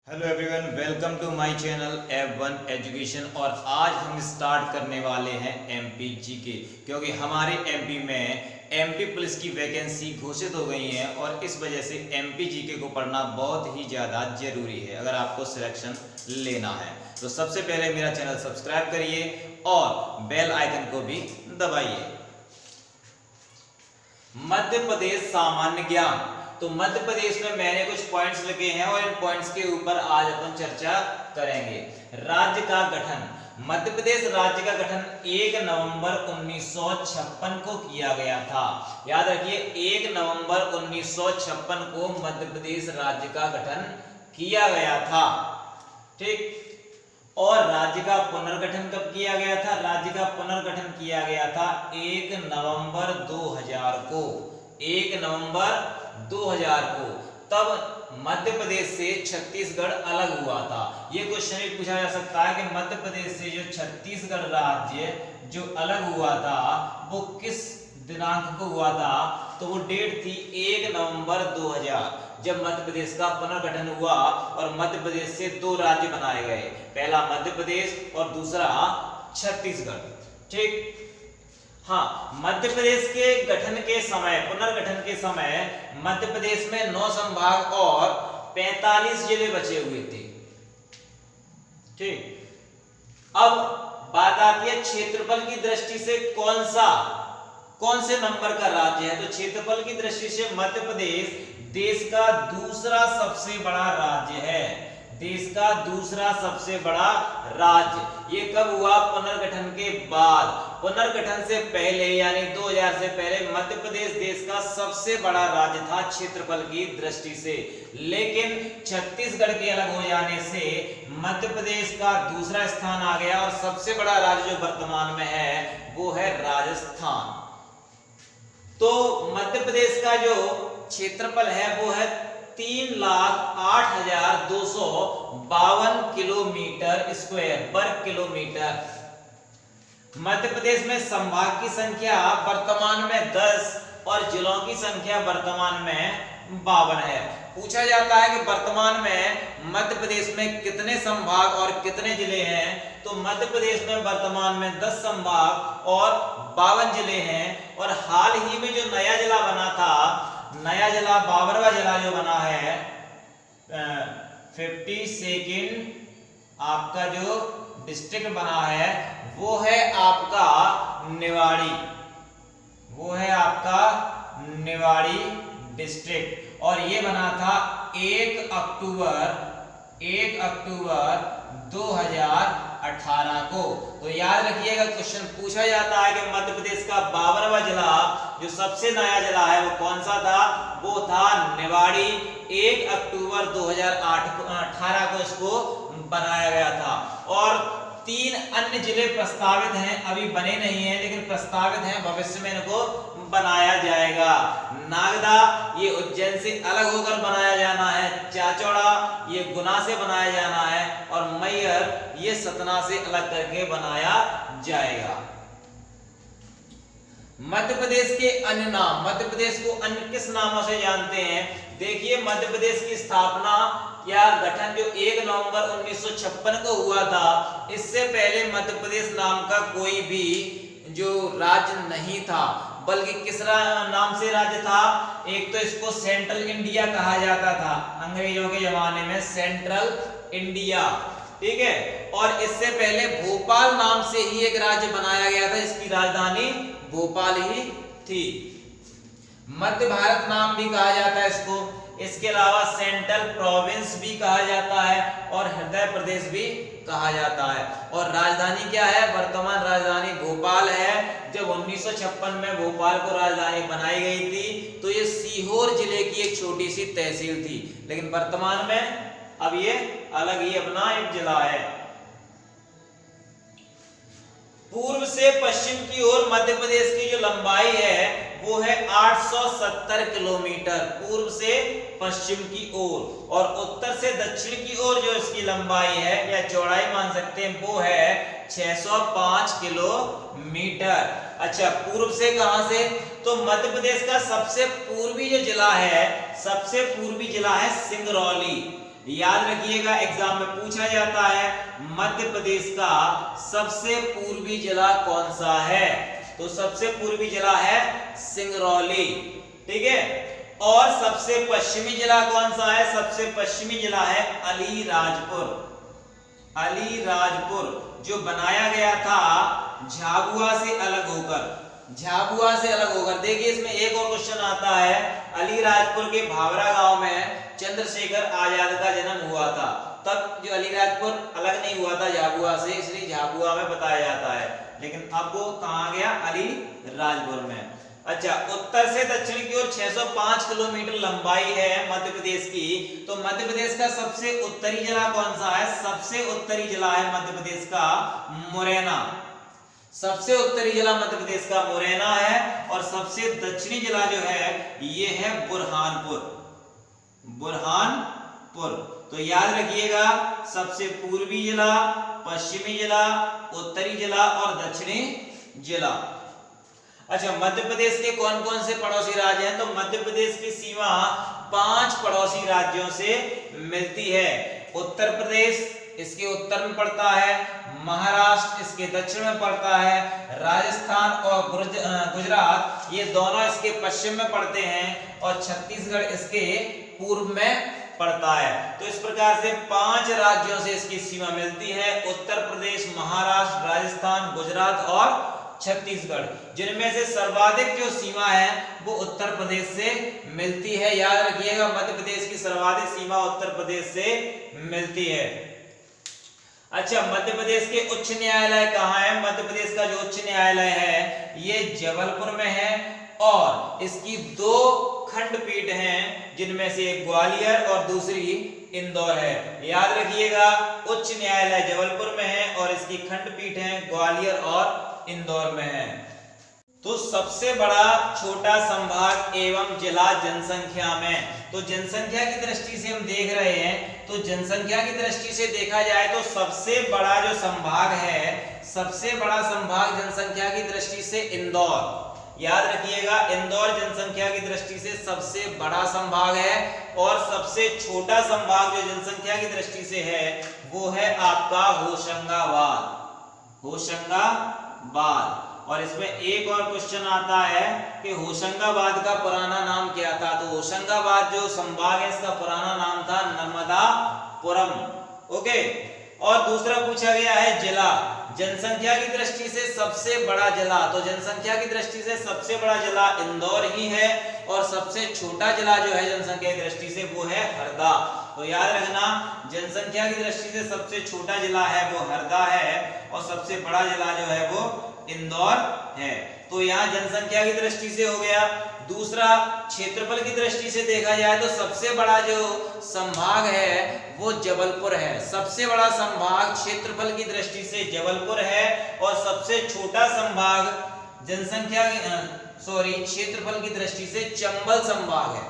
Hello everyone, welcome to my channel F1 Education. और आज हम स्टार्ट करने वाले हैं एमपी जीके, क्योंकि हमारे एमपी में एमपी पुलिस की वैकेंसी घोषित हो गई है और इस वजह से एमपी जीके को पढ़ना बहुत ही ज़्यादा जरूरी है अगर आपको सिलेक्शन लेना है। तो सबसे पहले मेरा चैनल सब्सक्राइब करिए और बेल आइकन को भी दबाइए। मध्य प्रदेश सामान्य ज्ञान। तो मध्य प्रदेश में मैंने कुछ पॉइंट्स लिखे हैं और इन पॉइंट्स के ऊपर आज अपन चर्चा करेंगे। राज्य का गठन। मध्य प्रदेश राज्य का गठन 1 नवंबर 1956 को किया गया था। याद रखिए, 1 नवंबर 1956 को मध्य प्रदेश राज्य का गठन किया गया था। ठीक। और राज्य का पुनर्गठन कब किया गया था? राज्य का पुनर्गठन किया गया था 1 नवंबर 2000 को। 1 नवंबर 2000 को। तब मध्य प्रदेश से छत्तीसगढ़ अलग हुआ था। ये क्वेश्चन भी पूछा जा सकता है कि मध्य प्रदेश से जो छत्तीसगढ़ राज्य जो अलग हुआ था वो किस दिनांक को हुआ था? तो वो डेट थी 1 नवंबर 2000, जब मध्य प्रदेश का पुनर्गठन हुआ और मध्य प्रदेश से दो राज्य बनाए गए, पहला मध्य प्रदेश और दूसरा छत्तीसगढ़। ठीक। हाँ, मध्य प्रदेश के गठन के समय, पुनर्गठन के समय मध्य प्रदेश में 9 संभाग और 45 जिले बचे हुए थे। ठीक। अब बात आती है क्षेत्रफल की दृष्टि से कौन से नंबर का राज्य है? तो क्षेत्रफल की दृष्टि से मध्य प्रदेश देश का दूसरा सबसे बड़ा राज्य है। देश का दूसरा सबसे बड़ा राज्य। ये कब हुआ? पुनर्गठन के बाद। पुनर्गठन से पहले यानी 2000 से पहले मध्य प्रदेश देश का सबसे बड़ा राज्य था क्षेत्रफल की दृष्टि से, लेकिन छत्तीसगढ़ के अलग हो जाने से मध्य प्रदेश का दूसरा स्थान आ गया और सबसे बड़ा राज्य जो वर्तमान में है वो है राजस्थान। तो मध्य प्रदेश का जो क्षेत्रफल है वो है 3,08,252 किलोमीटर स्क्वायर वर्ग किलोमीटर। मध्य प्रदेश में संभाग की संख्या वर्तमान में 10 और जिलों की संख्या वर्तमान में 52 है। पूछा जाता है कि वर्तमान में मध्य प्रदेश में कितने संभाग और कितने जिले हैं? तो मध्य प्रदेश में वर्तमान में 10 संभाग और 52 जिले हैं। और हाल ही में जो नया जिला बना था, नया जिला 52वां जिला जो बना है, 52nd आपका जो डिस्ट्रिक्ट बना है वो है आपका निवाड़ी। वो है आपका निवाड़ी डिस्ट्रिक्ट और ये बना था 1 अक्टूबर 2018 को। तो याद रखिएगा, क्वेश्चन पूछा जाता है कि मध्य प्रदेश का 52वां जिला जो सबसे नया जिला है वो कौन सा था? वो था निवाड़ी। 1 अक्टूबर 2018 को इसको बनाया गया था। और 3 अन्य जिले प्रस्तावित हैं, अभी बने नहीं हैं लेकिन प्रस्तावित हैं, भविष्य में इनको बनाया जाएगा। नागदा ये उज्जैन से अलग होकर बनाया जाना है, चाचौड़ा ये गुना से बनाया जाना है और मैहर ये सतना से अलग करके बनाया जाएगा। मध्य प्रदेश के अन्य नाम। मध्य प्रदेश को अन्य किस नामों से जानते हैं? देखिए, मध्य प्रदेश की स्थापना या गठन जो 1 नवंबर 1956 को हुआ था, इससे पहले मध्य प्रदेश नाम का कोई भी जो राज्य नहीं था, बल्कि किस नाम से राज्य था? एक तो इसको सेंट्रल इंडिया कहा जाता था, अंग्रेजों के जमाने में सेंट्रल इंडिया। ठीक है। और इससे पहले भोपाल नाम से ही एक राज्य बनाया गया था, इसकी राजधानी भोपाल ही थी। मध्य भारत नाम भी कहा जाता है इसको। इसके अलावा सेंट्रल प्रोविंस भी कहा जाता है और हृदय प्रदेश भी कहा जाता है। और राजधानी क्या है? वर्तमान राजधानी भोपाल है। जब 1956 में भोपाल को राजधानी बनाई गई थी तो ये सीहोर जिले की एक छोटी सी तहसील थी, लेकिन वर्तमान में अब ये अलग ही अपना एक जिला है। पूर्व से पश्चिम की ओर मध्य प्रदेश की जो लंबाई है वो है 870 किलोमीटर पूर्व से पश्चिम की ओर, और उत्तर से दक्षिण की ओर जो इसकी लंबाई है या चौड़ाई मान सकते हैं वो है 605 किलोमीटर। अच्छा, पूर्व से कहां से? तो मध्य प्रदेश का सबसे पूर्वी जो जिला है, सबसे पूर्वी जिला है सिंगरौली। याद रखिएगा, एग्जाम में पूछा जाता है मध्य प्रदेश का सबसे पूर्वी जिला कौन सा है, तो सबसे पूर्वी जिला है सिंगरौली, ठीक है। और सबसे पश्चिमी जिला कौन सा है, सबसे पश्चिमी जिला है अलीराजपुर। अलीराजपुर जो बनाया गया था झाबुआ से अलग होकर, झाबुआ से अलग होकर। देखिए इसमें एक और क्वेश्चन आता है, अलीराजपुर के भावरा गांव में चंद्रशेखर आजाद का जन्म हुआ था, तब जो अलीराजपुर अलग नहीं हुआ था झाबुआ से, इसलिए झाबुआ में बताया जाता है, लेकिन अब वो कहां गया, अलीराजपुर में। अच्छा, उत्तर से दक्षिण की ओर 605 किलोमीटर लंबाई है मध्य प्रदेश की, तो मध्य प्रदेश का सबसे उत्तरी जिला कौन सा है, सबसे उत्तरी जिला है मध्य प्रदेश का मुरैना। सबसे उत्तरी जिला मध्य प्रदेश का मुरैना है, और सबसे दक्षिणी जिला जो है ये है बुरहानपुर। बुरहानपुर, तो याद रखिएगा सबसे पूर्वी जिला, पश्चिमी जिला, उत्तरी जिला और दक्षिणी जिला। अच्छा, मध्य प्रदेश के कौन कौन से पड़ोसी राज्य हैं, तो मध्य प्रदेश की सीमा 5 पड़ोसी राज्यों से मिलती है। उत्तर प्रदेश इसके उत्तर में पड़ता है, महाराष्ट्र इसके दक्षिण में पड़ता है, राजस्थान और गुजरात ये दोनों इसके पश्चिम में पड़ते हैं, और छत्तीसगढ़ इसके पूर्व में पड़ता है। तो इस प्रकार से 5 राज्यों से इसकी सीमा मिलती है, उत्तर प्रदेश, महाराष्ट्र, राजस्थान, गुजरात और छत्तीसगढ़, जिनमें से सर्वाधिक जो सीमा है वो उत्तर प्रदेश से मिलती है। याद रखिएगा, मध्य प्रदेश की सर्वाधिक सीमा उत्तर प्रदेश से मिलती है। अच्छा, मध्य प्रदेश के उच्च न्यायालय कहाँ है, मध्य प्रदेश का जो उच्च न्यायालय है ये जबलपुर में है, और इसकी 2 खंडपीठ हैं, जिनमें से एक ग्वालियर और दूसरी इंदौर है। याद रखिएगा, उच्च न्यायालय जबलपुर में है और इसकी खंडपीठ है ग्वालियर और इंदौर में है। तो सबसे बड़ा छोटा संभाग एवं जिला जनसंख्या में, तो जनसंख्या की दृष्टि से हम देख रहे हैं, तो जनसंख्या की दृष्टि से देखा जाए तो सबसे बड़ा जो संभाग है, सबसे बड़ा संभाग जनसंख्या की दृष्टि से इंदौर। याद रखिएगा, इंदौर जनसंख्या की दृष्टि से सबसे बड़ा संभाग है, और सबसे छोटा संभाग जो जनसंख्या की दृष्टि से है वो है आपका होशंगाबाद। होशंगाबाद। और इसमें एक और क्वेश्चन आता है कि होशंगाबाद का पुराना नाम क्या था, तो होशंगाबाद जो संभाग है इसका पुराना नाम था नर्मदापुरम। ओके, और दूसरा पूछा गया है जिला, जनसंख्या की दृष्टि से सबसे बड़ा जिला, तो जनसंख्या की दृष्टि से सबसे बड़ा जिला इंदौर ही है, और सबसे छोटा जिला जो है जनसंख्या की दृष्टि से वो है हरदा। तो याद रखना, जनसंख्या की दृष्टि से सबसे छोटा जिला है वो हरदा है, और सबसे बड़ा जिला जो है वो इंदौर है। तो यहाँ जनसंख्या की दृष्टि से हो गया। दूसरा, क्षेत्रफल की दृष्टि से देखा जाए तो सबसे बड़ा जो संभाग है वो जबलपुर है। सबसे बड़ा संभाग क्षेत्रफल की दृष्टि से जबलपुर है, और सबसे छोटा संभाग क्षेत्रफल की दृष्टि से चंबल संभाग है।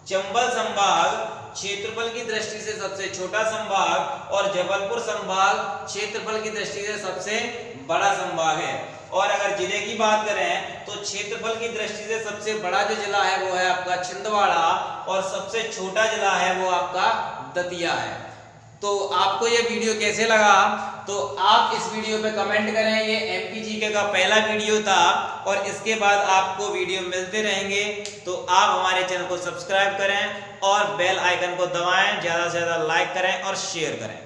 चंबल संभाग क्षेत्रफल की दृष्टि से सबसे छोटा संभाग, और जबलपुर संभाग क्षेत्रफल की दृष्टि से सबसे बड़ा संभाग है। और अगर जिले की बात करें तो क्षेत्रफल की दृष्टि से सबसे बड़ा जो जिला है वो है आपका छिंदवाड़ा, और सबसे छोटा जिला है वो आपका दतिया है। तो आपको ये वीडियो कैसे लगा, तो आप इस वीडियो पे कमेंट करें। ये एमपी जीके का पहला वीडियो था, और इसके बाद आपको वीडियो मिलते रहेंगे। तो आप हमारे चैनल को सब्सक्राइब करें और बेल आइकन को दबाएं, ज्यादा से ज्यादा लाइक करें और शेयर करें।